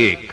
1,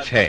6,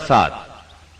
7,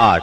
8,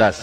10,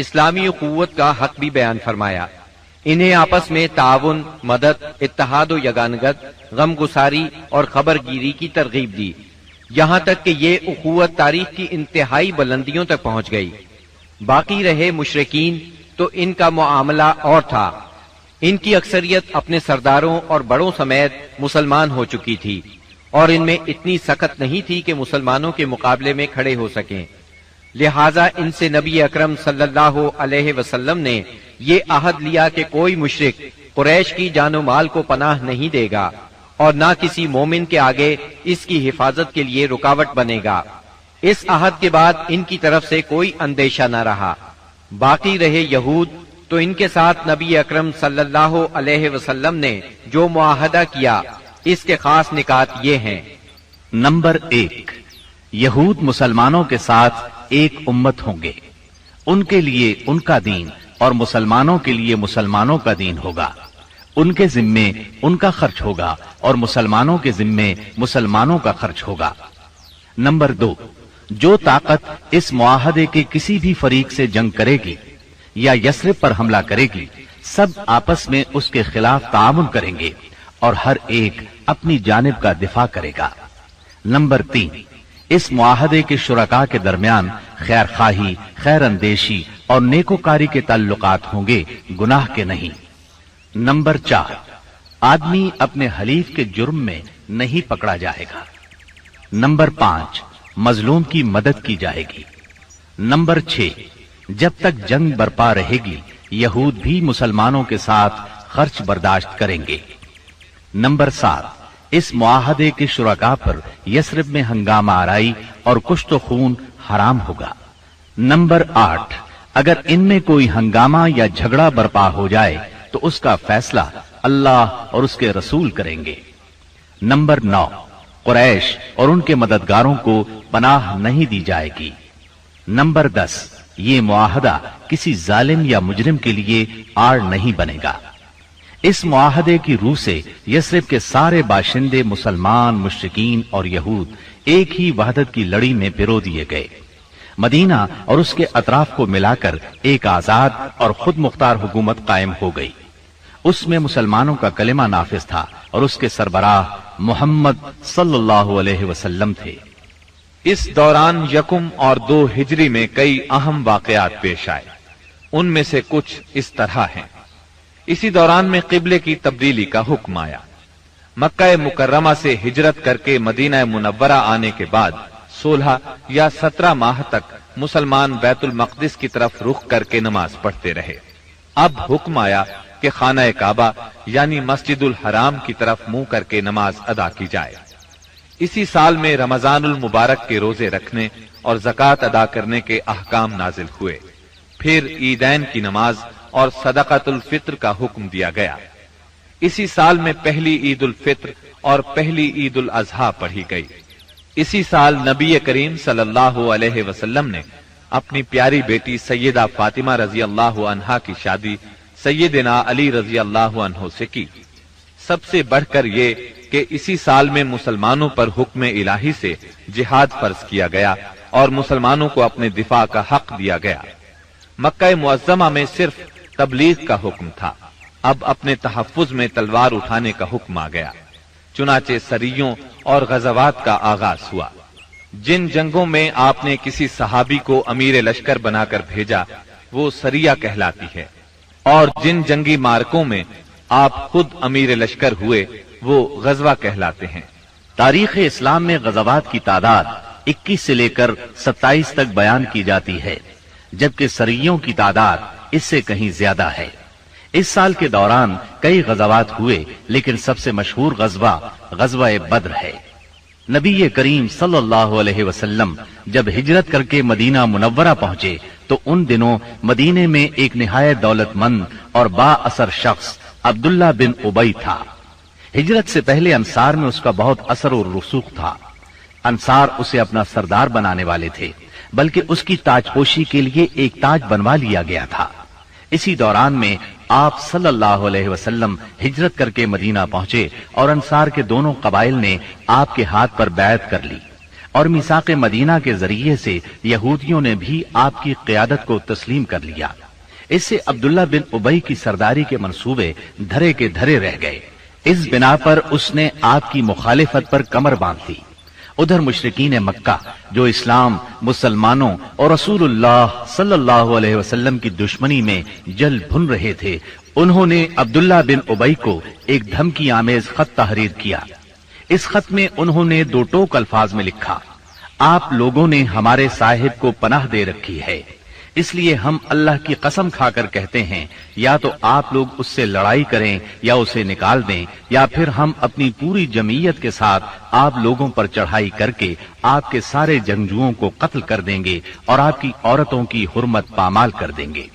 اسلامی قوت کا حق بھی بیان فرمایا۔ انہیں آپس میں تعاون، مدد، اتحاد و یگانگت، غم گساری اور خبر گیری کی ترغیب دی، یہاں تک کہ یہ اخوت تاریخ کی انتہائی بلندیوں تک پہنچ گئی۔ باقی رہے مشرکین تو ان کا معاملہ اور تھا۔ ان کی اکثریت اپنے سرداروں اور بڑوں سمیت مسلمان ہو چکی تھی، اور ان میں اتنی سخت نہیں تھی کہ مسلمانوں کے مقابلے میں کھڑے ہو سکیں۔ لہٰذا ان سے نبی اکرم صلی اللہ علیہ وسلم نے یہ عہد لیا کہ کوئی مشرک قریش کی جان و مال کو پناہ نہیں دے گا، اور نہ کسی مومن کے آگے اس کی حفاظت کے لیے رکاوٹ بنے گا۔ اس عہد کے بعد ان کی طرف سے کوئی اندیشہ نہ رہا۔ باقی رہے یہود، تو ان کے ساتھ نبی اکرم صلی اللہ علیہ وسلم نے جو معاہدہ کیا، اس کے خاص نکات یہ ہیں۔ نمبر 1، یہود مسلمانوں کے ساتھ ایک امت ہوں گے، ان کے لیے ان کا دین اور مسلمانوں کے لیے مسلمانوں کا دین ہوگا، ان کے ذمے ان کا خرچ ہوگا اور مسلمانوں کے ذمے مسلمانوں کا خرچ ہوگا۔ نمبر 2، جو طاقت اس معاہدے کے کسی بھی فریق سے جنگ کرے گی یا یثرب پر حملہ کرے گی، سب آپس میں اس کے خلاف تعاون کریں گے اور ہر ایک اپنی جانب کا دفاع کرے گا۔ نمبر 3، اس معاہدے کے شرکاء کے درمیان خیر خواہی، خیر اندیشی اور نیکوکاری کے تعلقات ہوں گے، گناہ کے نہیں۔ نمبر 4، آدمی اپنے حلیف کے جرم میں نہیں پکڑا جائے گا۔ نمبر 5، مظلوم کی مدد کی جائے گی۔ نمبر 6، جب تک جنگ برپا رہے گی یہود بھی مسلمانوں کے ساتھ خرچ برداشت کریں گے۔ نمبر 7، اس معاہدے کے شرکاء پر یثرب میں ہنگامہ آرائی اور کشت و خون حرام ہوگا۔ نمبر 8، اگر ان میں کوئی ہنگامہ یا جھگڑا برپا ہو جائے تو اس کا فیصلہ اللہ اور اس کے رسول کریں گے۔ نمبر 9، قریش اور ان کے مددگاروں کو پناہ نہیں دی جائے گی۔ نمبر 10، یہ معاہدہ کسی ظالم یا مجرم کے لیے آڑ نہیں بنے گا۔ اس معاہدے کی روح سے یثرب کے سارے باشندے مسلمان، مشرکین اور یہود ایک ہی وحدت کی لڑی میں پرو دیے گئے۔ مدینہ اور اس کے اطراف کو ملا کر ایک آزاد اور خود مختار حکومت قائم ہو گئی۔ اس میں مسلمانوں کا کلمہ نافذ تھا اور اس کے سربراہ محمد صلی اللہ علیہ وسلم تھے۔ اس دوران 1 اور 2 ہجری میں کئی اہم واقعات پیش آئے، ان میں سے کچھ اس طرح ہیں۔ اسی دوران میں قبلے کی تبدیلی کا حکم آیا۔ مکہ مکرمہ سے ہجرت کر کے مدینہ منورہ آنے کے بعد 16 یا 17 ماہ تک مسلمان بیت المقدس کی طرف رخ کر کے نماز پڑھتے رہے۔ اب حکم آیا کہ خانہ کعبہ یعنی مسجد الحرام کی طرف منہ کر کے نماز ادا کی جائے۔ اسی سال میں رمضان المبارک کے روزے رکھنے اور زکوٰۃ ادا کرنے کے احکام نازل ہوئے۔ پھر عیدین کی نماز اور صدقۃ الفطر کا حکم دیا گیا۔ اسی سال میں پہلی عید الفطر اور پہلی عید الاضحیٰ پڑھی گئی۔ اسی سال نبی کریم صلی اللہ علیہ وسلم نے اپنی پیاری بیٹی سیدہ فاطمہ رضی اللہ عنہا کی شادی سیدنا علی رضی اللہ عنہ سے کی۔ سب سے بڑھ کر یہ کہ اسی سال میں مسلمانوں پر حکم الہی سے جہاد فرض کیا گیا اور مسلمانوں کو اپنے دفاع کا حق دیا گیا۔ مکہ معظمہ میں صرف تبلیغ کا حکم تھا، اب اپنے تحفظ میں تلوار اٹھانے کا حکم آ گیا۔ چنانچہ سریوں اور غزوات کا آغاز ہوا۔ جن جنگوں میں آپ نے کسی صحابی کو امیر لشکر بنا کر بھیجا وہ سریہ کہلاتی ہے، اور جن جنگی مارکوں میں آپ خود امیر لشکر ہوئے وہ غزوہ کہلاتے ہیں۔ تاریخ اسلام میں غزوات کی تعداد 21 سے لے کر 27 تک بیان کی جاتی ہے، جبکہ سریوں کی تعداد اس سے کہیں زیادہ ہے۔ اس سال کے دوران کئی غزوات ہوئے، لیکن سب سے مشہور غزوہ بدر ہے۔ نبی کریم صلی اللہ علیہ وسلم جب ہجرت کر کے مدینہ منورہ پہنچے تو ان دنوں مدینے میں ایک نہایت دولت مند اور با اثر شخص عبداللہ بن ابی تھا۔ ہجرت سے پہلے انصار میں اس کا بہت اثر و رسوخ تھا۔ انصار اسے اپنا سردار بنانے والے تھے، بلکہ اس کی تاج پوشی کے لیے ایک تاج بنوا لیا گیا تھا۔ اسی دوران میں آپ صلی اللہ علیہ وسلم ہجرت کر کے مدینہ پہنچے اور انصار کے دونوں قبائل نے آپ کے ہاتھ پر بیعت کر لی اور میثاق مدینہ کے ذریعے سے یہودیوں نے بھی آپ کی قیادت کو تسلیم کر لیا۔ اس سے عبداللہ بن ابی کی سرداری کے منصوبے دھرے کے دھرے رہ گئے۔ اس بنا پر اس نے آپ کی مخالفت پر کمر باندھ لی۔ ادھر مشرکین مکہ جو اسلام، مسلمانوں اور رسول اللہ صلی اللہ علیہ وسلم کی دشمنی میں جل بھن رہے تھے، انہوں نے عبداللہ بن ابی کو ایک دھمکی آمیز خط تحریر کیا۔ اس خط میں انہوں نے 2 ٹوک الفاظ میں لکھا: آپ لوگوں نے ہمارے صاحب کو پناہ دے رکھی ہے، اس لیے ہم اللہ کی قسم کھا کر کہتے ہیں یا تو آپ لوگ اس سے لڑائی کریں یا اسے نکال دیں، یا پھر ہم اپنی پوری جمعیت کے ساتھ آپ لوگوں پر چڑھائی کر کے آپ کے سارے جنگجوؤں کو قتل کر دیں گے اور آپ کی عورتوں کی حرمت پامال کر دیں گے۔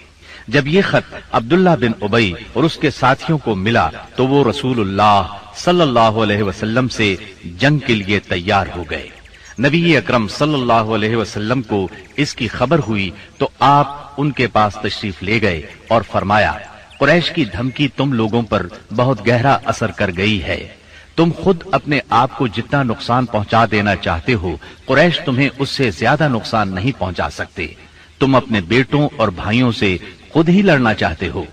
جب یہ خط عبداللہ بن ابی اور اس کے ساتھیوں کو ملا تو وہ رسول اللہ صلی اللہ علیہ وسلم سے جنگ کے لیے تیار ہو گئے۔ نبی اکرم صلی اللہ علیہ وسلم کو اس کی خبر ہوئی تو آپ ان کے پاس تشریف لے گئے اور فرمایا: قریش کی دھمکی تم لوگوں پر بہت گہرا اثر کر گئی ہے۔ تم خود اپنے آپ کو جتنا نقصان پہنچا دینا چاہتے ہو، قریش تمہیں اس سے زیادہ نقصان نہیں پہنچا سکتے۔ تم اپنے بیٹوں اور بھائیوں سے خود ہی لڑنا چاہتے ہو۔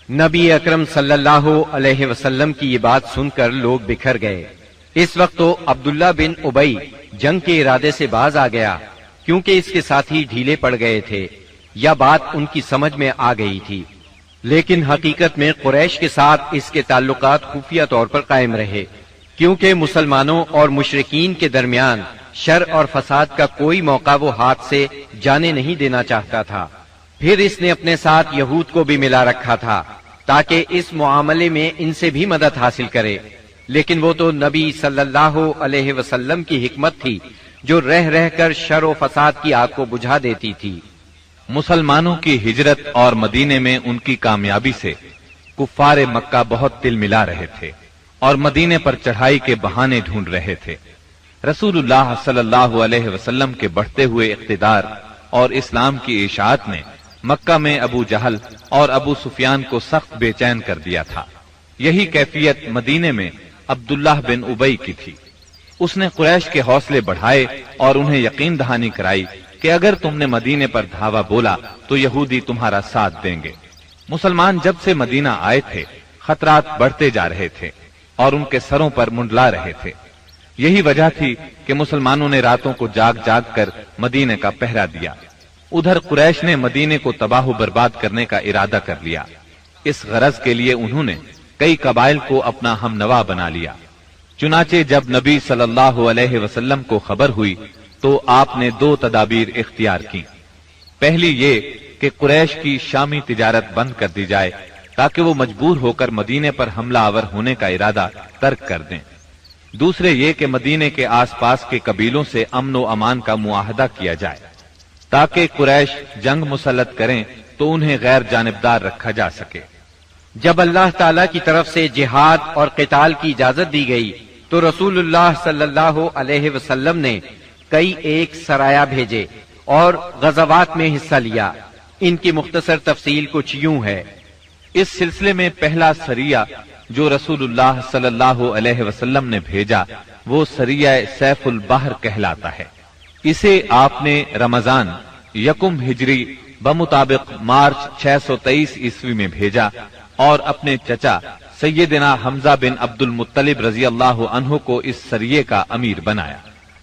نبی اکرم صلی اللہ علیہ وسلم کی یہ بات سن کر لوگ بکھر گئے۔ اس وقت تو عبداللہ بن ابی جنگ کے ارادے سے باز آ گیا، کیونکہ اس کے ساتھی ڈھیلے پڑ گئے تھے یا بات ان کی سمجھ میں آ گئی تھی، لیکن حقیقت میں قریش کے ساتھ اس کے تعلقات خفیہ طور پر قائم رہے، کیونکہ مسلمانوں اور مشرکین کے درمیان شر اور فساد کا کوئی موقع وہ ہاتھ سے جانے نہیں دینا چاہتا تھا۔ پھر اس نے اپنے ساتھ یہود کو بھی ملا رکھا تھا تاکہ اس معاملے میں ان سے بھی مدد حاصل کرے، لیکن وہ تو نبی صلی اللہ علیہ وسلم کی حکمت تھی جو رہ رہ کر شر و فساد کی آگ کو بجھا دیتی تھی۔ مسلمانوں کی ہجرت اور مدینے میں ان کی کامیابی سے کفار مکہ بہت تل ملا رہے تھے اور مدینے پر چڑھائی کے بہانے ڈھونڈ رہے تھے۔ رسول اللہ صلی اللہ علیہ وسلم کے بڑھتے ہوئے اقتدار اور اسلام کی اشاعت نے مکہ میں ابو جہل اور ابو سفیان کو سخت بے چین کر دیا تھا۔ یہی کیفیت مدینے میں عبداللہ بن ابی کی تھی۔ اس نے قریش کے حوصلے بڑھائے اور انہیں یقین دہانی کرائی کہ اگر تم نے مدینے پر دھاوا بولا تو یہودی تمہارا ساتھ دیں گے۔ مسلمان جب سے مدینہ آئے تھے خطرات بڑھتے جا رہے تھے اور ان کے سروں پر منڈلا رہے تھے۔ یہی وجہ تھی کہ مسلمانوں نے راتوں کو جاگ جاگ کر مدینے کا پہرا دیا۔ ادھر قریش نے مدینے کو تباہ و برباد کرنے کا ارادہ کر لیا۔ اس غرض کے لیے انہوں نے کئی قبائل کو اپنا ہم نوا بنا لیا۔ چنانچہ جب نبی صلی اللہ علیہ وسلم کو خبر ہوئی تو آپ نے 2 تدابیر اختیار کی۔ پہلی یہ کہ قریش کی شامی تجارت بند کر دی جائے تاکہ وہ مجبور ہو کر مدینے پر حملہ آور ہونے کا ارادہ ترک کر دیں۔ دوسرے یہ کہ مدینے کے آس پاس کے قبیلوں سے امن و امان کا معاہدہ کیا جائے تاکہ قریش جنگ مسلط کریں تو انہیں غیر جانبدار رکھا جا سکے۔ جب اللہ تعالی کی طرف سے جہاد اور قتال کی اجازت دی گئی تو رسول اللہ صلی اللہ علیہ وسلم نے کئی ایک سرایہ بھیجے اور غزوات میں حصہ لیا۔ ان کی مختصر تفصیل کچھ یوں ہے۔ اس سلسلے میں پہلا سریہ جو رسول اللہ صلی اللہ علیہ وسلم نے بھیجا وہ سریہ سیف البحر کہلاتا ہے۔ اسے آپ نے رمضان 1 ہجری بمطابق مارچ 623 عیسوی میں بھیجا اور اپنے چچا سیدنا حمزہ بن عبد المطلب رضی اللہ عنہ کو اس سریے کا امیر بنایا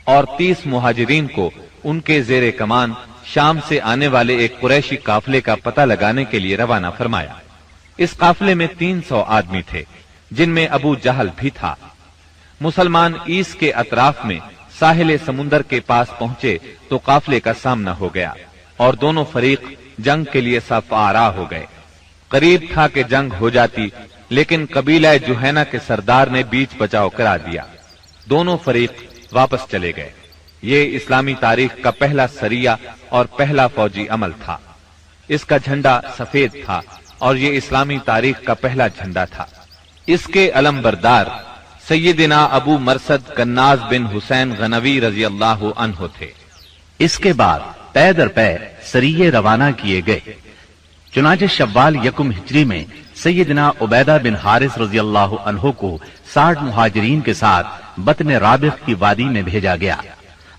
اور 30 مہاجرین کو ان کے زیر کمان شام سے آنے والے ایک قریشی قافلے کا پتہ لگانے کے لیے روانہ فرمایا۔ اس قافلے میں 300 آدمی تھے جن میں ابو جہل بھی تھا۔ مسلمان ایس کے اطراف میں ساحل سمندر کے پاس پہنچے تو قافلے کا سامنا ہو گیا اور دونوں فریق جنگ کے لیے صف آرا ہو گئے۔ قریب تھا کہ جنگ ہو جاتی لیکن قبیلہ جوہینہ کے سردار نے بیچ بچاؤ کرا دیا۔ دونوں فریق واپس چلے گئے۔ یہ اسلامی تاریخ کا پہلا سریہ اور پہلا فوجی عمل تھا۔ اس کا جھنڈا سفید تھا اور یہ اسلامی تاریخ کا پہلا جھنڈا تھا۔ اس کے علم بردار سیدنا ابو مرصد کناز بن حسین غنوی رضی اللہ عنہ تھے۔ اس کے بعد پے در پے سریے روانہ کیے گئے۔ چنانچہ شوال 1 ہجری میں سیدنا عبیدہ بن حارث رضی اللہ عنہ کو 60 مہاجرین کے ساتھ بطن رابغ کی وادی میں بھیجا گیا۔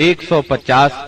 150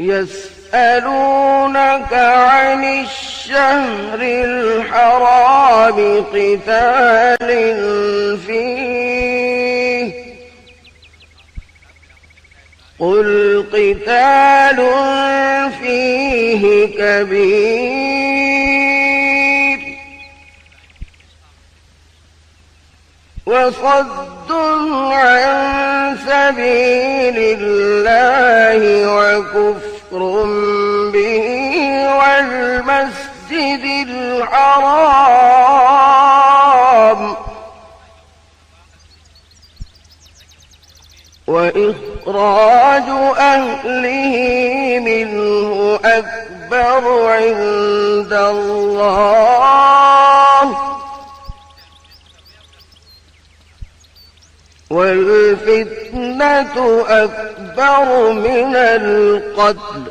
يسألونك عن الشهر الحرام قتال فيه قل قتال فيه كبير وصد عن سبيل الله وكفر به والمسجد الحرام وإخراج أهله منه أكبر عند الله والفتنة أكبر من القتل۔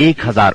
1000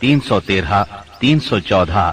313, 314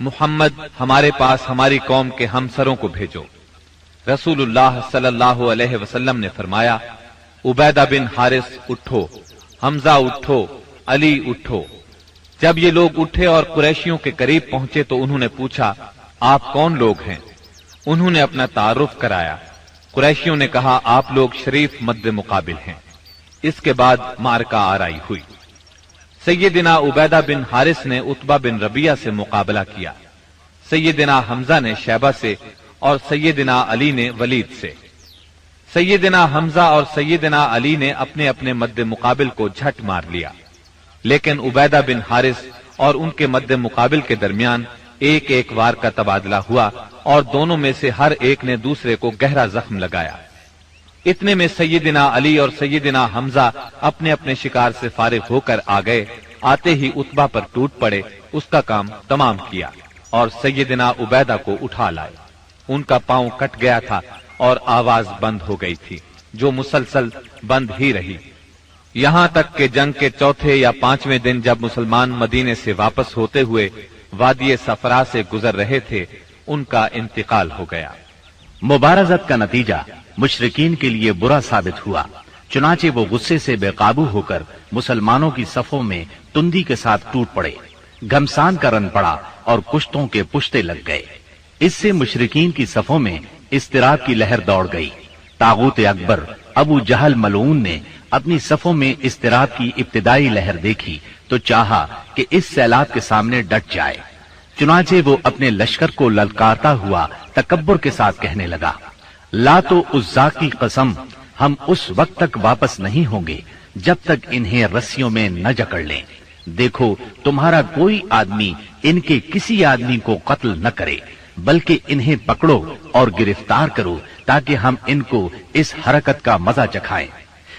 محمد ہمارے پاس ہماری قوم کے ہمسروں کو بھیجو۔ رسول اللہ صلی اللہ علیہ وسلم نے فرمایا، عبیدہ بن حارث اٹھو، حمزہ اٹھو، علی اٹھو۔ جب یہ لوگ اٹھے اور قریشیوں کے قریب پہنچے تو انہوں نے پوچھا، آپ کون لوگ ہیں؟ انہوں نے اپنا تعارف کرایا۔ قریشیوں نے کہا، آپ لوگ شریف مد مقابل ہیں۔ اس کے بعد معرکہ آرائی ہوئی۔ سیدنا عبیدہ بن حارث نے عتبہ بن ربیعہ سے مقابلہ کیا، سیدنا حمزہ نے شیبہ سے اور سیدنا علی نے ولید سے۔ سیدنا حمزہ اور سیدنا علی نے اپنے اپنے مد مقابل کو جھٹ مار لیا، لیکن عبیدہ بن حارث اور ان کے مد مقابل کے درمیان ایک ایک وار کا تبادلہ ہوا اور دونوں میں سے ہر ایک نے دوسرے کو گہرا زخم لگایا۔ اتنے میں سیدنا علی اور سیدنا حمزہ اپنے اپنے شکار سے فارغ ہو کر آ گئے۔ آتے ہی عتبہ پر ٹوٹ پڑے، اس کا کام تمام کیا اور سیدنا عبیدہ کو اٹھا لائے۔ ان کا پاؤں کٹ گیا تھا اور آواز بند ہو گئی تھی، جو مسلسل بند ہی رہی، یہاں تک کہ جنگ کے چوتھے یا پانچویں دن جب مسلمان مدینے سے واپس ہوتے ہوئے وادی صفرا سے گزر رہے تھے، ان کا انتقال ہو گیا۔ مبارزت کا نتیجہ مشرکین کے لیے برا ثابت ہوا، چنانچہ وہ غصے سے بے قابو ہو کر مسلمانوں کی صفوں میں تندی کے ساتھ ٹوٹ پڑے، گھمسان کا رن پڑا اور کشتوں کے پشتے لگ گئے۔ اس سے مشرکین کی صفوں میں اضطراب کی لہر دوڑ گئی۔ طاغوت اکبر ابو جہل ملعون نے اپنی صفوں میں اضطراب کی ابتدائی لہر دیکھی تو چاہا کہ اس سیلاب کے سامنے ڈٹ جائے، چنانچہ وہ اپنے لشکر کو للکارتا ہوا تکبر کے ساتھ کہنے لگا، لات و عزا کی قسم، ہم اس وقت تک واپس نہیں ہوں گے جب تک انہیں رسیوں میں نہ جکڑ لیں۔ دیکھو تمہارا کوئی آدمی ان کے کسی آدمی کو قتل نہ کرے، بلکہ انہیں پکڑو اور گرفتار کرو تاکہ ہم ان کو اس حرکت کا مزہ چکھائیں۔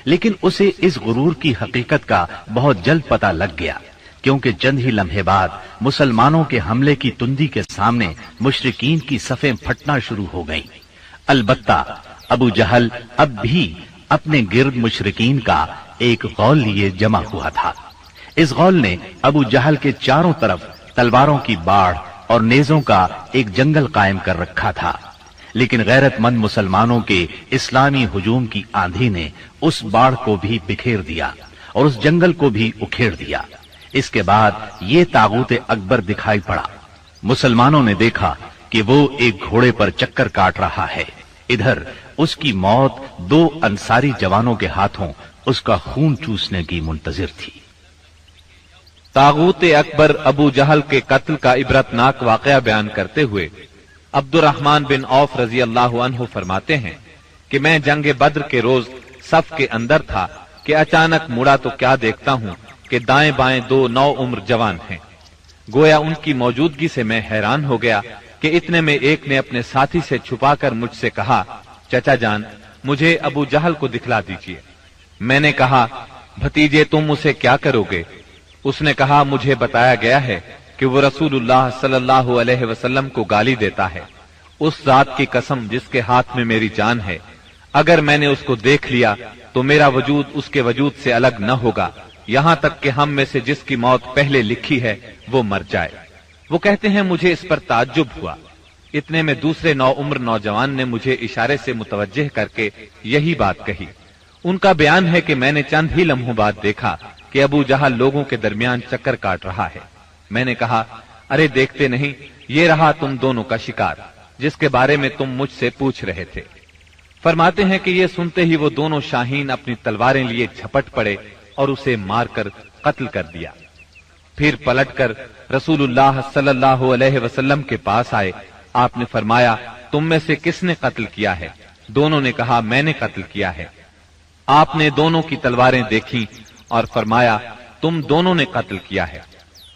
لیکن اسے اس غرور کی حقیقت کا بہت جلد پتہ لگ گیا، کیونکہ چند ہی لمحے بعد مسلمانوں کے حملے کی تندی کے سامنے مشرکین کی صفیں پھٹنا شروع ہو گئیں۔ البتہ ابو جہل اب بھی اپنے گرد مشرکین کا ایک غول لیے جمع ہوا تھا۔ اس غول نے ابو جہل کے چاروں طرف تلواروں کی باڑ اور نیزوں کا ایک جنگل قائم کر رکھا تھا، لیکن غیرت مند مسلمانوں کے اسلامی ہجوم کی آندھی نے اس باڑ کو بھی بکھیر دیا اور اس جنگل کو بھی اکھیڑ دیا۔ اس کے بعد یہ طاغوت اکبر دکھائی پڑا۔ مسلمانوں نے دیکھا کہ وہ ایک گھوڑے پر چکر کاٹ رہا ہے، ادھر اس کی موت دو انصاری جوانوں کے ہاتھوں اس کا خون چوسنے کی منتظر تھی۔ طاغوت اکبر ابو جہل کے قتل کا عبرتناک واقعہ بیان کرتے ہوئے عبد الرحمن بن عوف رضی اللہ عنہ فرماتے ہیں کہ میں جنگ بدر کے روز صف کے اندر تھا کہ اچانک مڑا تو کیا دیکھتا ہوں کہ دائیں بائیں دو نو عمر جوان ہیں۔ گویا ان کی موجودگی سے میں حیران ہو گیا کہ اتنے میں ایک نے اپنے ساتھی سے چھپا کر مجھ سے کہا، چچا جان مجھے ابو جہل کو دکھلا دیجیے۔ میں نے کہا، بھتیجے تم اسے کیا کرو گے؟ اس نے کہا، مجھے بتایا گیا ہے کہ وہ رسول اللہ صلی اللہ علیہ وسلم کو گالی دیتا ہے۔ اس ذات کی قسم جس کے ہاتھ میں میری جان ہے، اگر میں نے اس کو دیکھ لیا تو میرا وجود اس کے وجود سے الگ نہ ہوگا، یہاں تک کہ ہم میں سے جس کی موت پہلے لکھی ہے وہ مر جائے۔ وہ کہتے ہیں مجھے اس پر تعجب ہوا۔ اتنے میں دوسرے نو عمر نوجوان نے مجھے اشارے سے متوجہ کر کے یہی بات کہی۔ ان کا بیان ہے کہ میں نے چند ہی لمحوں بعد دیکھا کہ ابو جہل لوگوں کے درمیان چکر کاٹ رہا ہے۔ میں نے کہا، ارے دیکھتے نہیں، یہ رہا تم دونوں کا شکار جس کے بارے میں تم مجھ سے پوچھ رہے تھے۔ فرماتے ہیں کہ یہ سنتے ہی وہ دونوں شاہین اپنی تلواریں لیے جھپٹ پڑے اور اسے مار کر قتل کر دیا۔ پھر پلٹ کر رسول اللہ صلی اللہ علیہ وسلم کے پاس آئے۔ آپ نے فرمایا، تم میں سے کس نے قتل کیا ہے؟ دونوں نے کہا، میں نے قتل کیا ہے۔ آپ نے دونوں کی تلواریں دیکھی اور فرمایا، تم دونوں نے قتل کیا ہے۔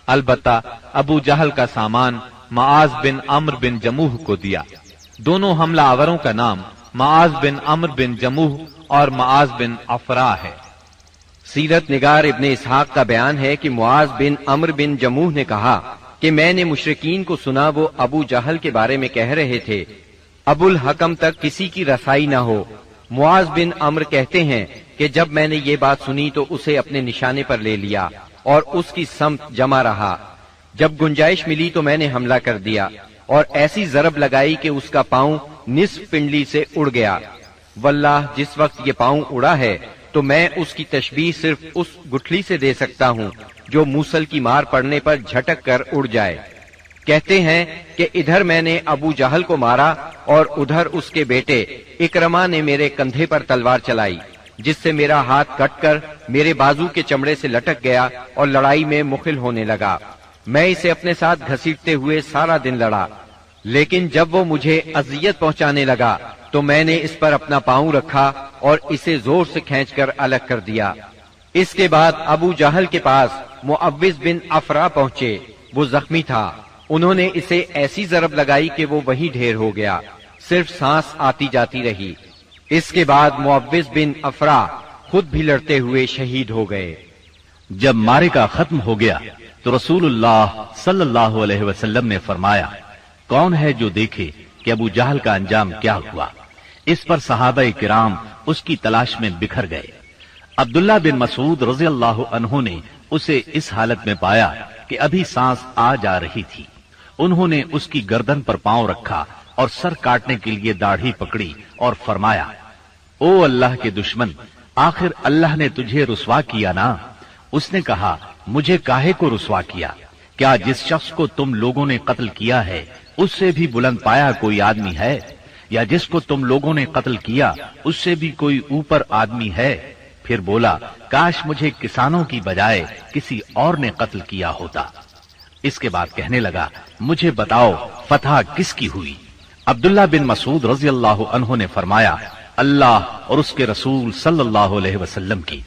البتہ ابو جہل کا سامان معاذ بن عمرو بن جموح کو دیا۔ دونوں حملہ آوروں کا نام معاذ بن عمرو بن جموح اور معاذ بن افرا ہے۔ سیرت نگار ابن اسحاق کا بیان ہے کہ معاذ بن عمرو بن جموح نے کہا کہ میں نے مشرکین کو سنا وہ ابو جہل کے بارے میں کہہ رہے تھے، ابو الحکم تک کسی کی رسائی نہ ہو۔ معاذ بن عمرو کہتے ہیں کہ جب میں نے یہ بات سنی تو اسے اپنے نشانے پر لے لیا اور اس کی سمت جمع رہا۔ جب گنجائش ملی تو میں نے حملہ کر دیا اور ایسی ضرب لگائی کہ اس کا پاؤں نصف پنڈلی سے اڑ گیا۔ واللہ جس وقت یہ پاؤں اڑا ہے تو میں اس کی تشبیہ صرف اس گٹھلی سے دے سکتا ہوں جو موصل کی مار پڑنے پر جھٹک کر اڑ جائے۔ کہتے ہیں کہ ادھر میں نے ابو جہل کو مارا اور ادھر اس کے بیٹے اکرما نے میرے کندھے پر تلوار چلائی، جس سے میرا ہاتھ کٹ کر میرے بازو کے چمڑے سے لٹک گیا اور لڑائی میں مخل ہونے لگا۔ میں اسے اپنے ساتھ گھسیٹتے ہوئے سارا دن لڑا، لیکن جب وہ مجھے اذیت پہنچانے لگا تو میں نے اس پر اپنا پاؤں رکھا اور اسے زور سے کھینچ کر الگ کر دیا۔ اس کے بعد ابو جہل کے پاس معوذ بن افرا پہنچے، وہ زخمی تھا۔ انہوں نے اسے ایسی ضرب لگائی کہ وہ وہی ڈھیر ہو گیا، صرف سانس آتی جاتی رہی۔ اس کے بعد معوذ بن افرا خود بھی لڑتے ہوئے شہید ہو گئے۔ جب معرکہ ختم ہو گیا تو رسول اللہ صلی اللہ علیہ وسلم نے فرمایا، کون ہے جو دیکھے کہ ابو جہل کا انجام کیا ہوا؟ اس پر صحابہ کرام اس کی تلاش میں بکھر گئے۔ عبداللہ بن مسعود رضی اللہ عنہ نے اسے اس حالت میں پایا کہ ابھی سانس آ جا رہی تھی۔ انہوں نے اس کی گردن پر پاؤں رکھا اور سر کاٹنے کے لیے داڑھی پکڑی اور فرمایا، او اللہ کے دشمن، آخر اللہ نے تجھے رسوا کیا نا؟ اس نے کہا، مجھے کاہے کو رسوا کیا؟ کیا جس شخص کو تم لوگوں نے قتل کیا ہے اس سے بھی بلند پایا کوئی آدمی ہے؟ یا جس کو تم لوگوں نے قتل کیا اس سے بھی کوئی اوپر آدمی ہے؟ پھر بولا، کاش مجھے کسانوں کی بجائے کسی اور نے قتل کیا ہوتا۔ اس کے بعد کہنے لگا، مجھے بتاؤ فتح کس کی ہوئی؟ عبداللہ بن مسعود رضی اللہ عنہ نے فرمایا، اللہ اور اس کے رسول صلی اللہ علیہ وسلم کی۔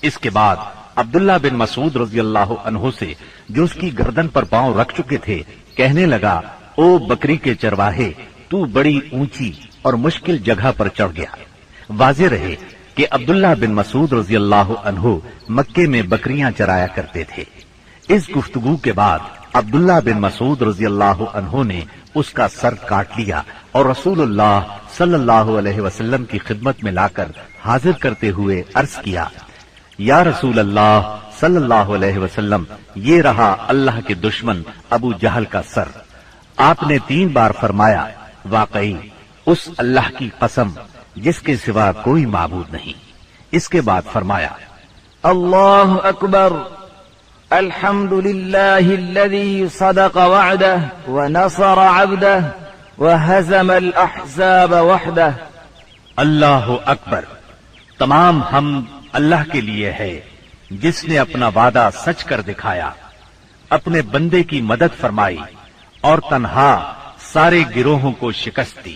اس کے بعد عبداللہ بن مسعود رضی اللہ عنہ سے جو اس کی گردن پر پاؤں رکھ چکے تھے کہنے لگا، او بکری کے چرواہے، تو بڑی اونچی اور مشکل جگہ پر چڑھ گیا۔ واضح رہے کہ عبداللہ بن مسعود رضی اللہ عنہ مکے میں بکریاں چرایا کرتے تھے۔ اس گفتگو کے بعد عبداللہ بن مسعود رضی اللہ عنہ نے اس کا سر کاٹ لیا اور رسول اللہ صلی اللہ علیہ وسلم کی خدمت میں لا کر حاضر کرتے ہوئے عرض کیا، یا رسول اللہ صلی اللہ علیہ وسلم، یہ رہا اللہ کے دشمن ابو جہل کا سر۔ آپ نے 3 بار فرمایا، واقعی اس اللہ کی قسم جس کے سوا کوئی معبود نہیں۔ اس کے بعد فرمایا، اللہ اکبر، الحمد للہ الذی صدق وعدہ ونصر عبدہ وہزم الاحزاب وحدہ۔ اللہ اکبر، تمام حمد اللہ کے لیے ہے جس نے اپنا وعدہ سچ کر دکھایا، اپنے بندے کی مدد فرمائی اور تنہا سارے گروہوں کو شکست دی۔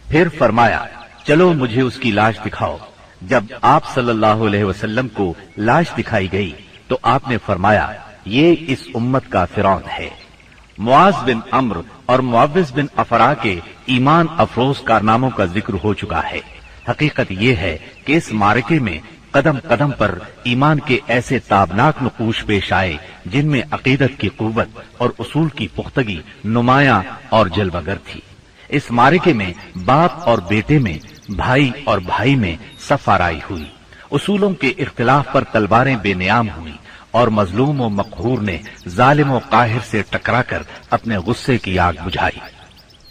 پھر فرمایا، چلو مجھے اس کی لاش دکھاؤ۔ جب آپ صلی اللہ علیہ وسلم کو لاش دکھائی گئی تو آپ نے فرمایا، یہ اس امت کا فرعون ہے۔ معاذ بن عمرو اور معوذ بن افرا کے ایمان افروز کارناموں کا ذکر ہو چکا ہے۔ حقیقت یہ ہے کہ اس معرکے میں قدم قدم پر ایمان کے ایسے تابناک نقوش پیش آئے جن میں عقیدت کی قوت اور اصول کی پختگی نمایاں اور جلوگر تھی۔ اس معرکے میں باپ اور بیٹے میں، بھائی اور بھائی میں صف آرائی ہوئی، اصولوں کے اختلاف پر تلواریں بے نیام ہوئی اور مظلوم و مقہور نے ظالم و قاہر سے ٹکرا کر اپنے غصے کی آگ بجھائی۔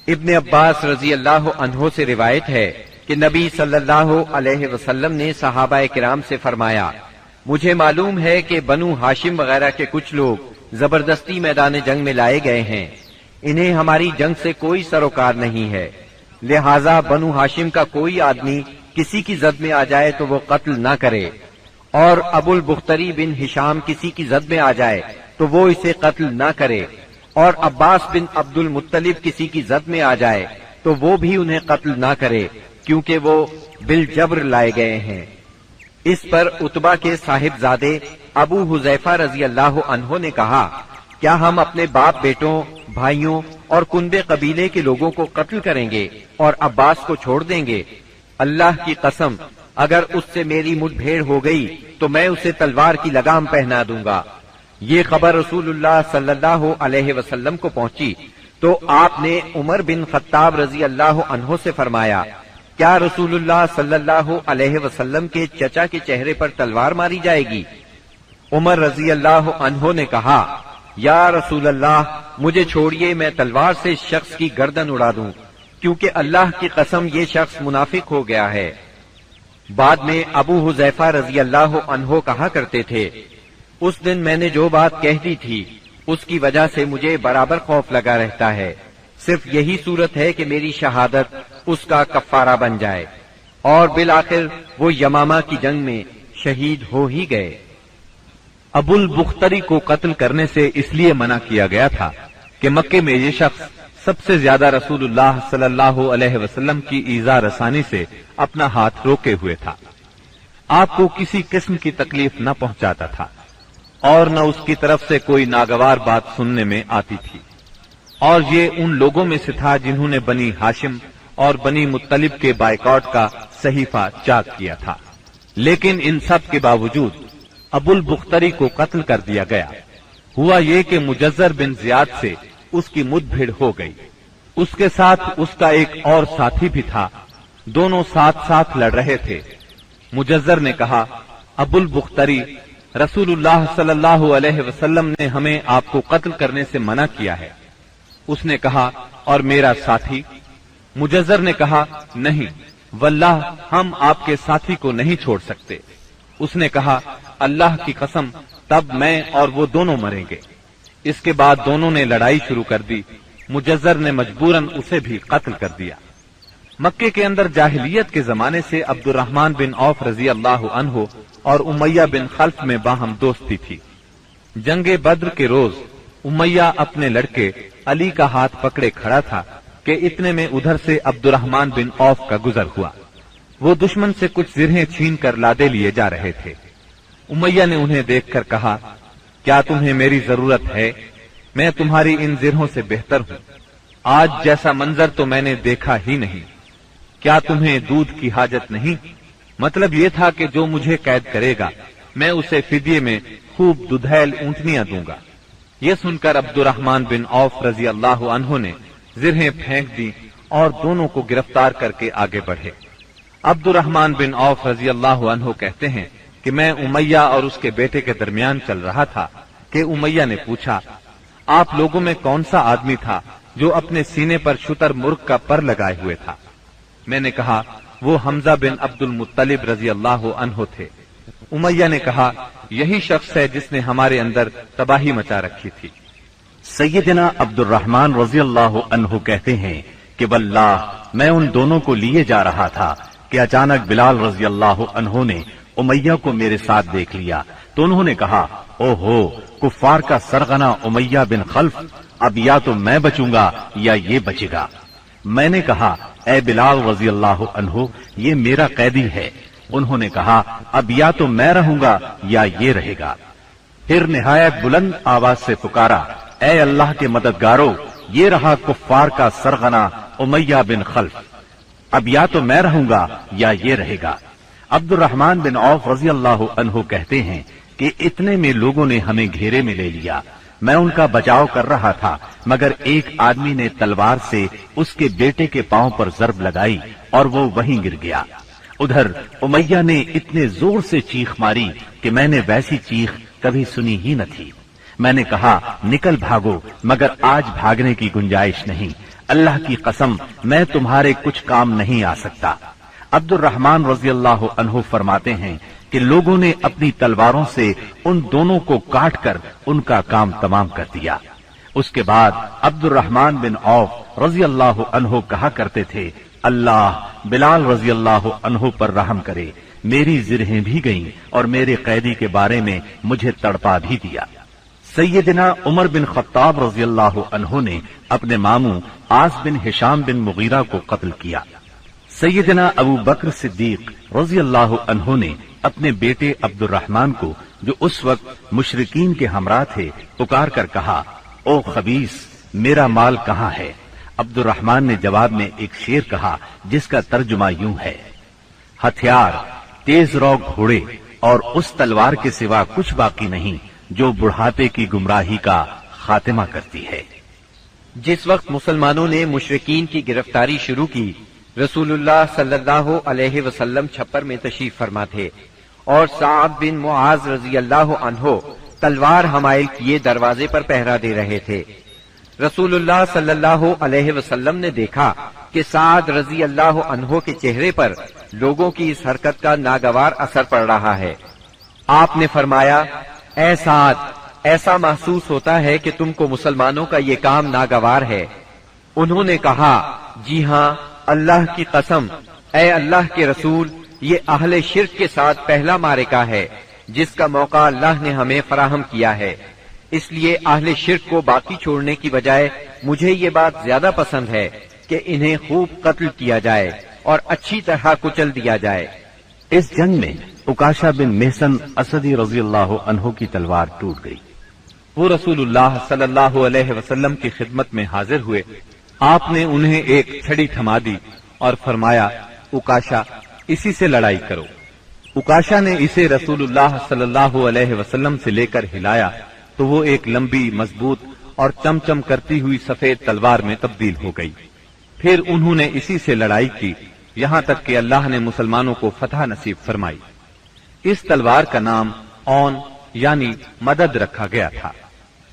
ابن عباس رضی اللہ عنہ سے روایت ہے کہ نبی صلی اللہ علیہ وسلم نے صحابہ کرام سے فرمایا، مجھے معلوم ہے کہ بنو ہاشم وغیرہ کے کچھ لوگ زبردستی میدان جنگ میں لائے گئے ہیں، انہیں ہماری جنگ سے کوئی سروکار نہیں ہے، لہذا بنو ہاشم کا کوئی آدمی کسی کی زد میں آ جائے تو وہ قتل نہ کرے، اور ابو البختری بن ہشام کسی کی زد میں آ جائے تو وہ اسے قتل نہ کرے، اور عباس بن عبد المطلب کسی کی زد میں آ جائے تو وہ بھی انہیں قتل نہ کرے، کیونکہ وہ بالجبر لائے گئے ہیں۔ اس پر عتبہ کے صاحبزادے ابو حذیفہ رضی اللہ عنہ نے کہا، کیا ہم اپنے باپ بیٹوں، بھائیوں اور کنبے قبیلے کے لوگوں کو قتل کریں گے اور عباس کو چھوڑ دیں گے؟ اللہ کی قسم، اگر اس سے میری مٹ بھیڑ ہو گئی تو میں اسے تلوار کی لگام پہنا دوں گا۔ یہ خبر رسول اللہ صلی اللہ علیہ وسلم کو پہنچی تو آپ نے عمر بن خطاب رضی اللہ عنہ سے فرمایا، کیا رسول اللہ صلی اللہ علیہ وسلم کے چچا کے چہرے پر تلوار ماری جائے گی؟ عمر رضی اللہ عنہ نے کہا یا رسول اللہ مجھے چھوڑیے، میں تلوار سے اس شخص کی گردن اڑا دوں، کیونکہ اللہ کی قسم یہ شخص منافق ہو گیا ہے۔ بعد میں ابو حذیفہ رضی اللہ عنہ کہا کرتے تھے اس دن میں نے جو بات کہہ دی تھی اس کی وجہ سے مجھے برابر خوف لگا رہتا ہے، صرف یہی صورت ہے کہ میری شہادت اس کا کفارہ بن جائے، اور بالآخر وہ یمامہ کی جنگ میں شہید ہو ہی گئے۔ ابو البختری کو قتل کرنے سے اس لیے منع کیا گیا تھا کہ مکے میں یہ شخص سب سے زیادہ رسول اللہ صلی اللہ علیہ وسلم کی ایذا رسانی سے اپنا ہاتھ روکے ہوئے تھا۔ آپ کو کسی قسم کی تکلیف نہ پہنچاتا تھا اور نہ اس کی طرف سے کوئی ناگوار بات سننے میں آتی تھی، اور یہ ان لوگوں میں سے تھا جنہوں نے بنی ہاشم اور بنی مطلب کے بائیکاٹ کا صحیفہ چاک کیا تھا۔ لیکن ان سب کے باوجود ابو البختری کو قتل کر دیا گیا۔ ہوا یہ کہ مجزر بن زیاد سے اس کی مد بھیڑ ہو گئی، اس کے ساتھ اس کا ایک اور ساتھی بھی تھا، دونوں ساتھ ساتھ لڑ رہے تھے۔ مجزر نے کہا ابو البختری، رسول اللہ صلی اللہ علیہ وسلم نے ہمیں آپ کو قتل کرنے سے منع کیا ہے۔ اس نے کہا اور میرا ساتھی؟ مجزر نے کہا نہیں واللہ ہم آپ کے ساتھی کو نہیں چھوڑ سکتے۔ اس نے کہا اللہ کی قسم تب میں اور وہ دونوں مریں گے۔ اس کے بعد دونوں نے لڑائی شروع کر دی، مجزر نے مجبوراً اسے بھی قتل کر دیا۔ مکے کے اندر جاہلیت کے زمانے سے عبد الرحمن بن عوف رضی اللہ عنہ اور امیہ بن خلف میں باہم دوستی تھی۔ جنگ بدر کے روز امیہ اپنے لڑکے علی کا ہاتھ پکڑے کھڑا تھا کہ اتنے میں ادھر سے عبد الرحمن بن عوف کا گزر ہوا۔ وہ دشمن سے کچھ زرہیں چھین کر لادے لیے جا رہے تھے۔ امیہ نے انہیں دیکھ کر کہا کیا تمہیں میری ضرورت ہے؟ میں تمہاری ان زرہوں سے بہتر ہوں، آج جیسا منظر تو میں نے دیکھا ہی نہیں۔ کیا تمہیں دودھ کی حاجت نہیں؟ مطلب یہ تھا کہ جو مجھے قید کرے گا میں اسے فدیے میں خوب ددھیل اونٹنیاں دوں گا۔ یہ سن کر عبد الرحمن بن عوف رضی اللہ عنہ نے زرہیں پھینک دی اور دونوں کو گرفتار کر کے آگے بڑھے۔ عبد الرحمن بن عوف رضی اللہ عنہ کہتے ہیں کہ میں امیہ اور اس کے بیٹے کے درمیان چل رہا تھا کہ امیہ نے پوچھا آپ لوگوں میں کون سا آدمی تھا جو اپنے سینے پر شتر مرغ کا پر لگائے ہوئے تھا؟ میں نے کہا وہ حمزہ بن عبد المطلب رضی اللہ عنہ تھے۔ امیہ نے کہا یہی شخص ہے جس نے ہمارے اندر تباہی مچا رکھی تھی۔ سیدنا عبد الرحمن رضی اللہ عنہ کہتے ہیں کہ واللہ میں ان دونوں کو لیے جا رہا تھا کہ اچانک بلال رضی اللہ عنہ نے امیہ کو میرے ساتھ دیکھ لیا تو انہوں نے کہا او ہو کفار کا سرغنہ امیہ بن خلف، اب یا تو میں بچوں گا یا یہ بچے گا۔ میں نے کہا اے بلال رضی اللہ عنہ یہ میرا قیدی ہے۔ انہوں نے کہا اب یا تو میں رہوں گا یا یہ رہے گا۔ پھر نہایت بلند آواز سے پکارا اے اللہ کے مددگارو، یہ رہا کفار کا سرغنہ امیہ بن خلف، اب یا تو میں رہوں گا یا یہ رہے گا۔ عبد الرحمن بن عوف رضی اللہ عنہ کہتے ہیں کہ اتنے میں لوگوں نے ہمیں گھیرے میں لے لیا۔ میں ان کا بچاؤ کر رہا تھا مگر ایک آدمی نے تلوار سے اس کے بیٹے کے پاؤں پر ضرب لگائی اور وہ وہیں گر گیا۔ ادھر امیہ نے اتنے زور سے چیخ ماری کہ میں نے ویسی چیخ کبھی سنی ہی نہ تھی۔ میں نے کہا نکل بھاگو، مگر آج بھاگنے کی گنجائش نہیں، اللہ کی قسم میں تمہارے کچھ کام نہیں آ سکتا۔ عبد الرحمن رضی اللہ عنہ فرماتے ہیں کہ لوگوں نے اپنی تلواروں سے ان دونوں کو کاٹ کر ان کا کام تمام کر دیا۔ اس کے بعد عبد الرحمن بن عوف رضی اللہ عنہ کہا کرتے تھے اللہ بلال رضی اللہ عنہ پر رحم کرے، میری زرہیں بھی گئیں اور میرے قیدی کے بارے میں مجھے تڑپا بھی دیا۔ سیدنا عمر بن خطاب رضی اللہ عنہ نے اپنے ماموں عاص بن ہشام بن مغیرہ کو قتل کیا۔ سیدنا ابو بکر صدیق رضی اللہ عنہ نے اپنے بیٹے عبد الرحمن کو جو اس وقت مشرکین کے ہمراہ تھے پکار کر کہا او خبیث میرا مال کہاں ہے؟ عبد الرحمن نے جواب میں ایک شعر کہا جس کا ترجمہ یوں ہے ہتھیار تیز رو گھوڑے اور اس تلوار کے سوا کچھ باقی نہیں جو بڑھاپے کی گمراہی کا خاتمہ کرتی ہے۔ جس وقت مسلمانوں نے مشرکین کی گرفتاری شروع کی رسول اللہ صلی اللہ علیہ وسلم چھپر میں تشریف فرما تھے اور سعد بن معاذ رضی اللہ عنہ تلوار حمائل کیے دروازے پر پہرا دے رہے تھے۔ رسول اللہ صلی اللہ علیہ وسلم نے دیکھا کہ سعد رضی اللہ عنہ کے چہرے پر لوگوں کی اس حرکت کا ناگوار اثر پڑ رہا ہے۔ آپ نے فرمایا، اے سعد، ایسا محسوس ہوتا ہے کہ تم کو مسلمانوں کا یہ کام ناگوار ہے۔ انہوں نے کہا، جی ہاں، اللہ کی قسم، اے اللہ کے رسول، یہ اہل شرک کے ساتھ پہلا معرکہ ہے جس کا موقع اللہ نے ہمیں فراہم کیا ہے، اس لیے اہل شرک کو باقی چھوڑنے کی بجائے مجھے یہ بات زیادہ پسند ہے کہ انہیں خوب قتل کیا جائے اور اچھی طرح کچل دیا جائے۔ اس جنگ میں عکاشہ بن محصن اسدی رضی اللہ عنہ کی تلوار ٹوٹ گئی۔ وہ رسول اللہ صلی اللہ علیہ وسلم کی خدمت میں حاضر ہوئے۔ آپ نے انہیں ایک چھڑی تھما دی اور فرمایا، عکاشہ، اسی سے لڑائی کرو۔ عکاشہ نے اسے رسول اللہ صلی اللہ علیہ وسلم سے لے کر ہلایا تو وہ ایک لمبی، مضبوط اور چمچم کرتی ہوئی سفید تلوار میں تبدیل ہو گئی۔ پھر انہوں نے اسی سے لڑائی کی یہاں تک کہ اللہ نے مسلمانوں کو فتح نصیب فرمائی۔ اس تلوار کا نام اون یعنی مدد رکھا گیا تھا۔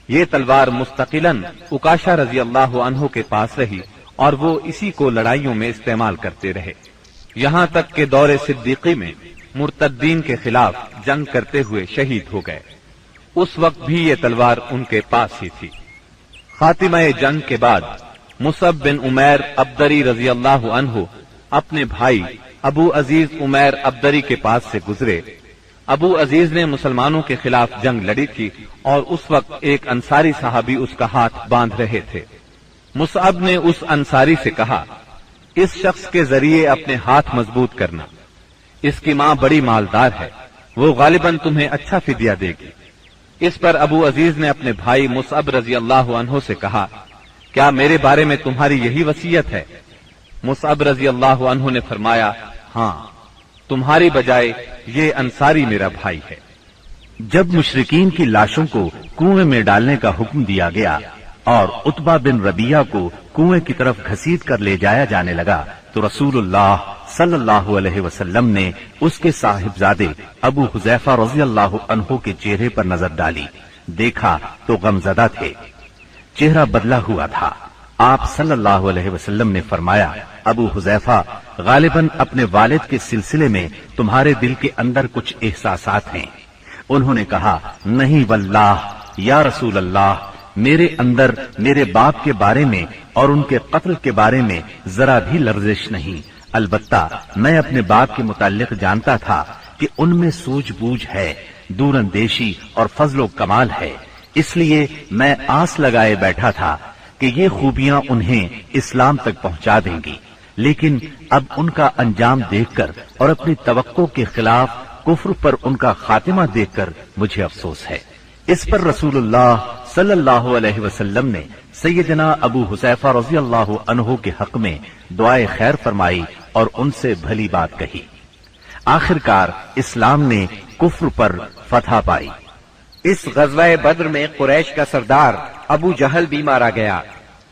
یہ تلوار مستقلاً عکاشہ رضی اللہ عنہ کے پاس رہی اور وہ اسی کو لڑائیوں میں استعمال کرتے رہے، یہاں تک کہ دور صدیقی میں مرتدین کے خلاف جنگ کرتے ہوئے شہید ہو گئے۔ اس وقت بھی یہ تلوار ان کے پاس ہی تھی۔ خاتمہ جنگ کے بعد مصعب بن عمیر ابدری رضی اللہ عنہ اپنے بھائی ابو عزیز عمیر ابدری کے پاس سے گزرے۔ ابو عزیز نے مسلمانوں کے خلاف جنگ لڑی تھی اور اس وقت ایک انصاری صحابی اس کا ہاتھ باندھ رہے تھے۔ مصعب نے اس انصاری سے کہا، اس شخص کے ذریعے اپنے ہاتھ مضبوط کرنا، اس کی ماں بڑی مالدار ہے، وہ غالباً تمہیں اچھا فدیہ دے گی۔ اس پر ابو عزیز نے اپنے بھائی مصعب رضی اللہ عنہ سے کہا، کیا میرے بارے میں تمہاری یہی وصیت ہے؟ مصعب رضی اللہ عنہ نے فرمایا، ہاں، تمہاری بجائے یہ انصاری میرا بھائی ہے۔ جب مشرکین کی لاشوں کو کنویں میں ڈالنے کا حکم دیا گیا اور عتبہ بن ربیعہ کو کنویں کی طرف گھسیٹ کر لے جایا جانے لگا تو رسول اللہ صلی اللہ علیہ وسلم نے اس کے صاحبزادے ابو حذیفہ رضی اللہ عنہ کے چہرے پر نظر ڈالی، دیکھا تو غمزدہ تھے، چہرہ بدلا ہوا تھا۔ آپ صلی اللہ علیہ وسلم نے فرمایا، ابو حذیفہ، غالباً اپنے والد کے سلسلے میں تمہارے دل کے اندر کچھ احساسات ہیں۔ انہوں نے کہا، نہیں واللہ یا رسول اللہ، میرے اندر میرے باپ کے بارے میں اور ان کے قتل کے بارے میں ذرا بھی لرزش نہیں، البتہ میں اپنے باپ کے متعلق جانتا تھا کہ ان میں سوجھ بوجھ ہے، دور اندیشی اور فضل و کمال ہے، اس لیے میں آس لگائے بیٹھا تھا کہ یہ خوبیاں انہیں اسلام تک پہنچا دیں گی، لیکن اب ان کا انجام دیکھ کر اور اپنی توقع کے خلاف کفر پر ان کا خاتمہ دیکھ کر مجھے افسوس ہے۔ اس پر رسول اللہ صلی اللہ علیہ وسلم نے سیدنا ابو حذیفہ رضی اللہ عنہ کے حق میں دعائے خیر فرمائی اور ان سے بھلی بات کہی۔ آخرکار اسلام نے کفر پر فتح پائی۔ اس غزوہ بدر میں قریش کا سردار ابو جہل بھی مارا گیا۔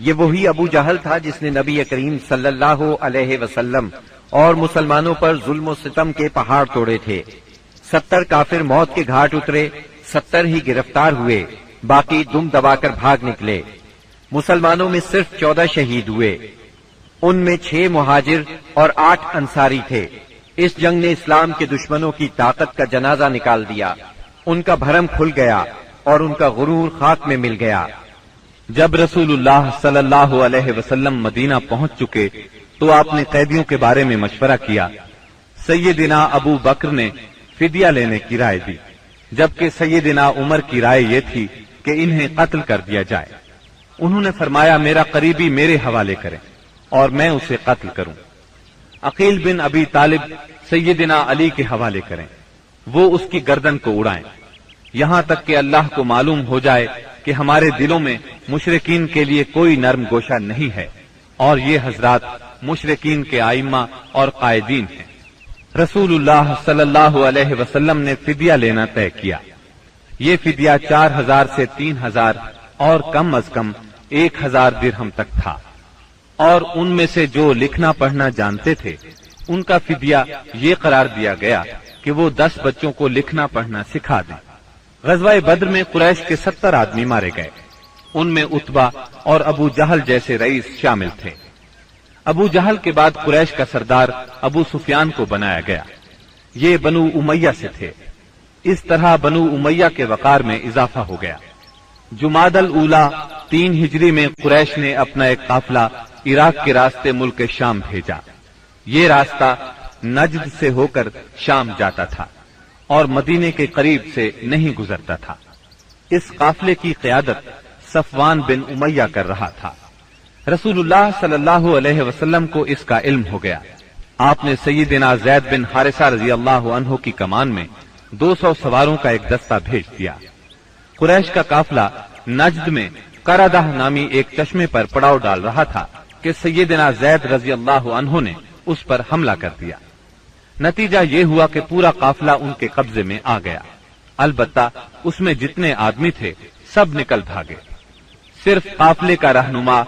یہ وہی ابو جہل تھا جس نے نبی کریم صلی اللہ علیہ وسلم اور مسلمانوں پر ظلم و ستم کے پہاڑ توڑے تھے۔ 70 کافر موت کے گھاٹ اترے، 70 ہی گرفتار ہوئے، باقی دم دبا کر بھاگ نکلے۔ مسلمانوں میں صرف 14 شہید ہوئے، ان میں 6 مہاجر اور 8 انصاری تھے۔ اس جنگ نے اسلام کے دشمنوں کی طاقت کا جنازہ نکال دیا، ان کا بھرم کھل گیا اور ان کا غرور خاک میں مل گیا۔ جب رسول اللہ صلی اللہ علیہ وسلم مدینہ پہنچ چکے تو آپ نے قیدیوں کے بارے میں مشورہ کیا۔ سیدنا ابو بکر نے فدیہ لینے کی رائے دی، جبکہ سیدنا عمر کی رائے یہ تھی کہ انہیں قتل کر دیا جائے۔ انہوں نے فرمایا، میرا قریبی میرے حوالے کریں اور میں اسے قتل کروں۔ عقیل بن ابی طالب سیدنا علی کے حوالے کریں، وہ اس کی گردن کو اڑائیں، یہاں تک کہ اللہ کو معلوم ہو جائے کہ ہمارے دلوں میں مشرکین کے لیے کوئی نرم گوشہ نہیں ہے، اور یہ حضرات مشرکین کے ائمہ اور قائدین ہیں۔ رسول اللہ صلی اللہ علیہ وسلم نے فدیہ لینا طے کیا۔ یہ فدیہ 4000 سے 3000 اور کم از کم 1000 درہم تک تھا۔ اور ان میں سے جو لکھنا پڑھنا جانتے تھے ان کا فدیہ یہ قرار دیا گیا کہ وہ 10 بچوں کو لکھنا پڑھنا سکھا دیں۔ غزوہ بدر میں قریش کے 70 آدمی مارے گئے، ان میں عتبہ اور ابو جہل جیسے رئیس شامل تھے۔ ابو جہل کے بعد قریش کا سردار ابو سفیان کو بنایا گیا، یہ بنو امیہ سے تھے۔ اس طرح بنو امیہ کے وقار میں اضافہ ہو گیا۔ جمادی الاولیٰ 3 ہجری میں قریش نے اپنا ایک قافلہ عراق کے راستے ملک شام بھیجا۔ یہ راستہ نجد سے ہو کر شام جاتا تھا اور مدینے کے قریب سے نہیں گزرتا تھا۔ اس قافلے کی قیادت صفوان بن امیہ کر رہا تھا۔ رسول اللہ صلی اللہ علیہ وسلم کو اس کا علم ہو گیا۔ آپ نے سیدنا زید بن حارثہ رضی اللہ عنہ کی کمان میں 200 سواروں کا ایک دستہ بھیج دیا۔ قریش کا قافلہ نجد میں قردہ نامی ایک چشمے پر پڑاؤ ڈال رہا تھا کہ سیدنا زید رضی اللہ عنہ نے اس پر حملہ کر دیا۔ نتیجہ یہ ہوا کہ پورا قافلہ ان کے قبضے میں آ گیا، البتہ اس میں جتنے آدمی تھے سب نکل بھاگے۔ صرف قافلے کا رہنما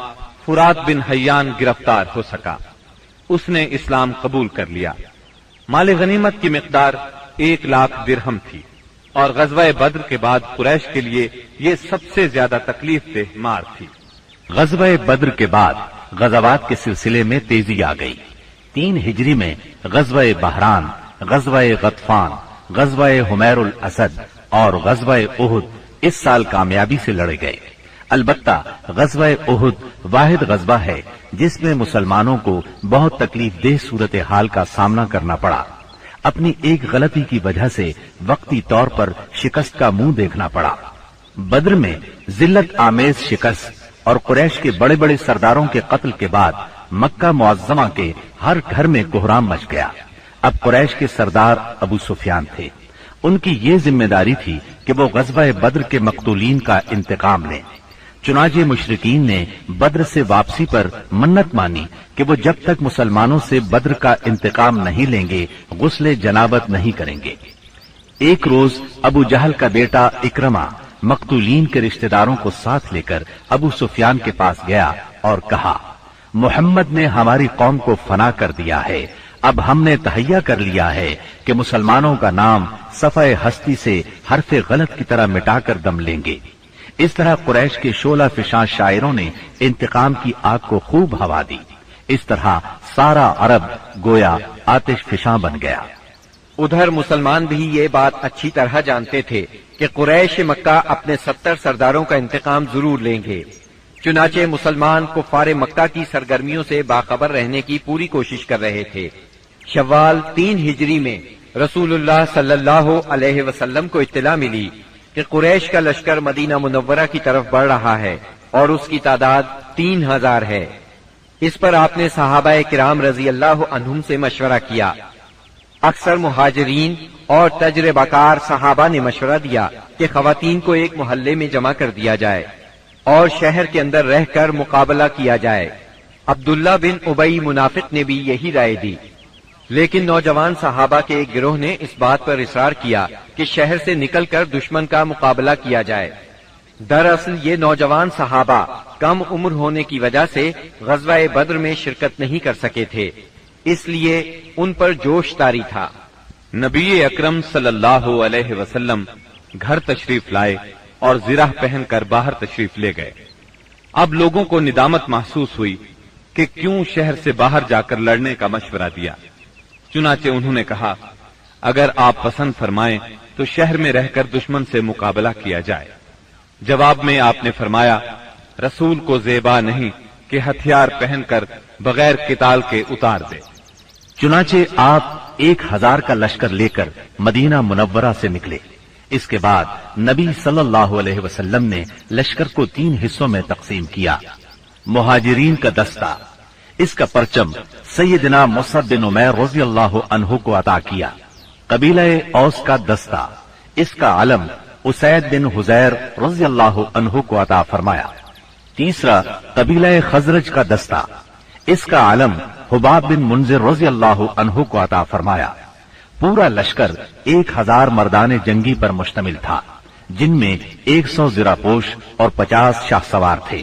فرات بن حیان گرفتار ہو سکا، اس نے اسلام قبول کر لیا۔ مال غنیمت کی مقدار 1,00,000 درہم تھی، اور غزوہ بدر کے بعد قریش کے لیے یہ سب سے زیادہ تکلیف دہ مار تھی۔ غزوہ بدر کے بعد غزوات کے سلسلے میں تیزی آ گئی۔ 3 ہجری میں غزوہ بحران، غزوہ غطفان، غزوہ حمیر الاسد اور غزوہ احد اس سال کامیابی سے لڑے گئے۔ البتہ غزوہ احد واحد غزوہ ہے جس میں مسلمانوں کو بہت تکلیف دہ صورتحال کا سامنا کرنا پڑا۔ اپنی ایک غلطی کی وجہ سے وقتی طور پر شکست کا منہ دیکھنا پڑا۔ بدر میں ذلت آمیز شکست اور قریش کے بڑے بڑے سرداروں کے قتل کے بعد مکہ معظمہ کے ہر گھر میں کوہرام مچ گیا۔ اب قریش کے سردار ابو سفیان تھے، ان کی یہ ذمہ داری تھی کہ وہ غزوہ بدر کے مقتولین کا انتقام لیں۔ چنانچہ مشرکین نے بدر سے واپسی پر منت مانی کہ وہ جب تک مسلمانوں سے بدر کا انتقام نہیں لیں گے غسل جنابت نہیں کریں گے۔ ایک روز ابو جہل کا بیٹا اکرمہ مقتولین کے رشتہ داروں کو ساتھ لے کر ابو سفیان کے پاس گیا اور کہا، محمد نے ہماری قوم کو فنا کر دیا ہے، اب ہم نے تہیہ کر لیا ہے کہ مسلمانوں کا نام صفحہ ہستی سے حرف غلط کی طرح مٹا کر دم لیں گے۔ اس طرح قریش کے شعلہ فشاں شاعروں نے انتقام کی آگ کو خوب ہوا دی۔ اس طرح سارا عرب گویا آتش فشاں بن گیا۔ ادھر مسلمان بھی یہ بات اچھی طرح جانتے تھے کہ قریش مکہ اپنے 70 سرداروں کا انتقام ضرور لیں گے۔ چنانچہ مسلمان کفار مکہ کی سرگرمیوں سے باخبر رہنے کی پوری کوشش کر رہے تھے۔ شوال 3 ہجری میں رسول اللہ صلی اللہ علیہ وسلم کو اطلاع ملی کہ قریش کا لشکر مدینہ منورہ کی طرف بڑھ رہا ہے اور اس کی تعداد 3000 ہے۔ اس پر آپ نے صحابہ کرام رضی اللہ عنہم سے مشورہ کیا۔ اکثر مہاجرین اور تجربہ کار صحابہ نے مشورہ دیا کہ خواتین کو ایک محلے میں جمع کر دیا جائے اور شہر کے اندر رہ کر مقابلہ کیا جائے۔ عبداللہ بن ابی منافق نے بھی یہی رائے دی، لیکن نوجوان صحابہ کے ایک گروہ نے اس بات پر اصرار کیا کہ شہر سے نکل کر دشمن کا مقابلہ کیا جائے۔ دراصل یہ نوجوان صحابہ کم عمر ہونے کی وجہ سے غزوہ بدر میں شرکت نہیں کر سکے تھے، اس لیے ان پر جوش طاری تھا۔ نبی اکرم صلی اللہ علیہ وسلم گھر تشریف لائے اور زرہ پہن کر باہر تشریف لے گئے۔ اب لوگوں کو ندامت محسوس ہوئی کہ کیوں شہر سے باہر جا کر لڑنے کا مشورہ دیا۔ چنانچہ انہوں نے کہا، اگر آپ پسند فرمائیں تو شہر میں رہ کر دشمن سے مقابلہ کیا جائے۔ جواب میں آپ نے فرمایا، رسول کو زیبا نہیں کہ ہتھیار پہن کر بغیر قتال کے اتار دے۔ چنانچہ آپ 1000 کا لشکر لے کر مدینہ منورہ سے نکلے۔ اس کے بعد نبی صلی اللہ علیہ وسلم نے لشکر کو 3 حصوں میں تقسیم کیا۔ مہاجرین کا دستہ، اس کا پرچم سیدنا مصعب بن عمیر رضی اللہ عنہ کو عطا کیا۔ قبیلہ اوس کا دستہ، اس کا علم اسید بن حذیر رضی اللہ عنہ کو عطا فرمایا۔ تیسرا قبیلہ خزرج کا دستہ، اس کا علم حباب بن منذر رضی اللہ عنہ کو عطا فرمایا۔ پورا لشکر 1000 مردان جنگی پر مشتمل تھا، جن میں 100 زرہ پوش اور 50 شاہ سوار تھے۔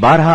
12